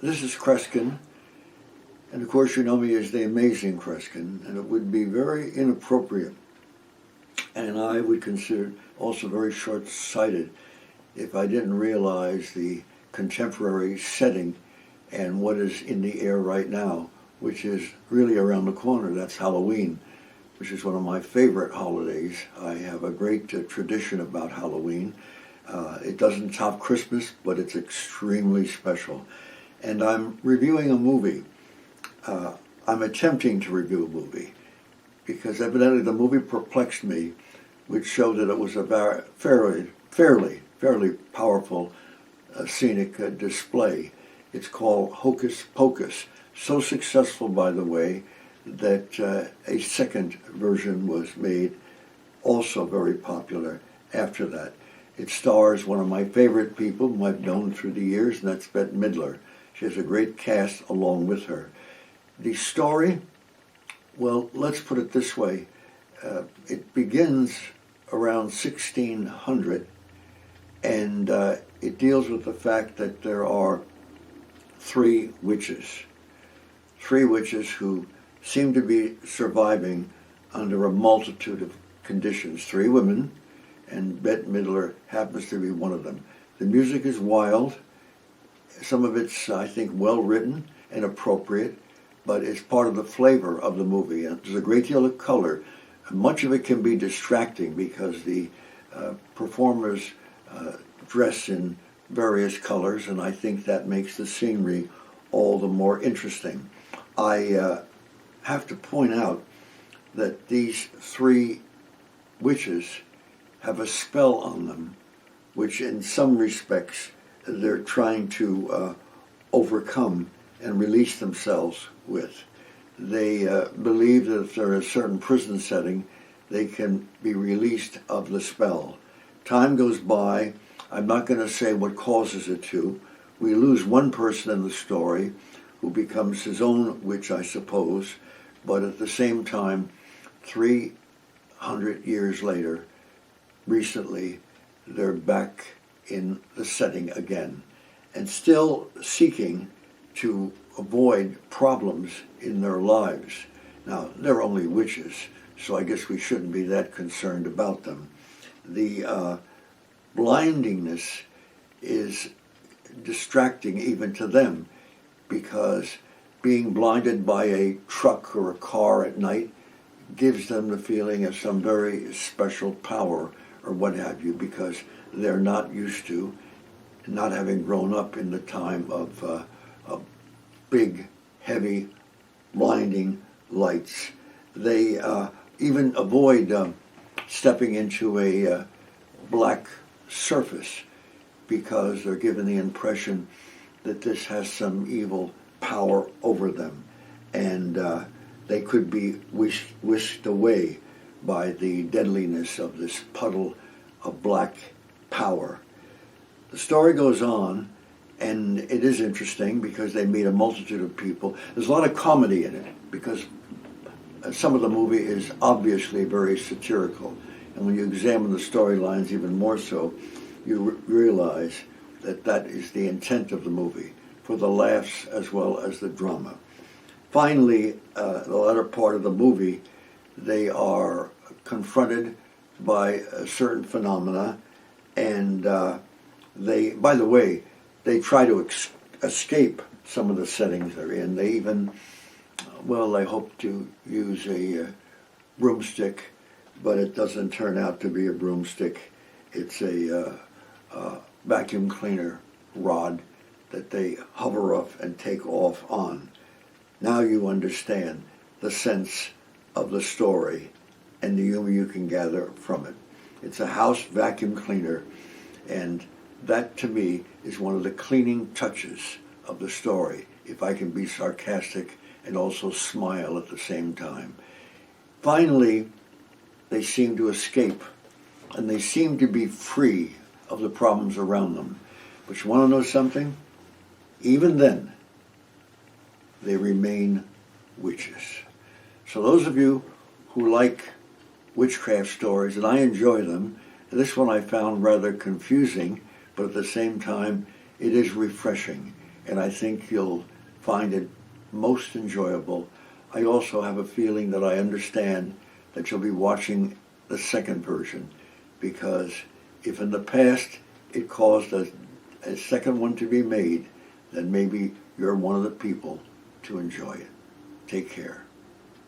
This is Kreskin, and of course you know me as the Amazing Kreskin, and it would be very inappropriate, and I would consider also very short-sighted if I didn't realize the contemporary setting and what is in the air right now, which is really around the corner. That's Halloween, which is one of my favorite holidays. I have a great tradition about Halloween. It doesn't top Christmas, but it's extremely special. And I'm reviewing a movie. I'm attempting to review a movie because evidently the movie perplexed me, which showed that it was a fairly powerful scenic display. It's called Hocus Pocus. So successful, by the way, that a second version was made, also very popular after that. It stars one of my favorite people whom I've known through the years, and that's Bette Midler. She has a great cast along with her. The story, well, let's put it this way. It begins around 1600, and it deals with the fact that there are three witches who seem to be surviving under a multitude of conditions. Three women, and Bette Midler happens to be one of them. The music is wild. Some of it's, I think, well written and appropriate, but it's part of the flavor of the movie. And there's a great deal of color. Much of it can be distracting because the performers dress in various colors, and I think that makes the scenery all the more interesting. I have to point out that these three witches have a spell on them, which in some respects they're trying to overcome and release themselves with. They believe that if they're in a certain prison setting, they can be released of the spell. Time goes by. I'm not going to say what causes it to. We lose one person in the story who becomes his own witch, I suppose, but at the same time, 300 years later, recently, they're back in the setting again and still seeking to avoid problems in their lives. Now, they're only witches, so I guess we shouldn't be that concerned about them. The blindingness is distracting even to them because being blinded by a truck or a car at night gives them the feeling of some very special power or what have you, because they're not used to, not having grown up in the time of big, heavy, blinding lights. They even avoid stepping into a black surface because they're given the impression that this has some evil power over them, and they could be whisked away by the deadliness of this puddle of black power. The story goes on, and it is interesting because they meet a multitude of people. There's a lot of comedy in it because some of the movie is obviously very satirical, and when you examine the storylines even more so, you realize that that is the intent of the movie, for the laughs as well as the drama. Finally, the latter part of the movie, they are confronted by a certain phenomena, and they, by the way, they try to escape some of the settings they're in. They even, they hope to use a broomstick, but it doesn't turn out to be a broomstick. It's a vacuum cleaner rod that they hover off and take off on. Now you understand the sense of the story and the humor you can gather from it. It's a house vacuum cleaner, and that to me is one of the cleaning touches of the story, if I can be sarcastic and also smile at the same time. Finally, they seem to escape, and they seem to be free of the problems around them. But you want to know something? Even then, they remain witches. So those of you who like witchcraft stories, and I enjoy them, this one I found rather confusing, but at the same time, it is refreshing. and I think you'll find it most enjoyable. I also have a feeling that I understand that you'll be watching the second version, because if in the past it caused a second one to be made, then maybe you're one of the people to enjoy it. Take care.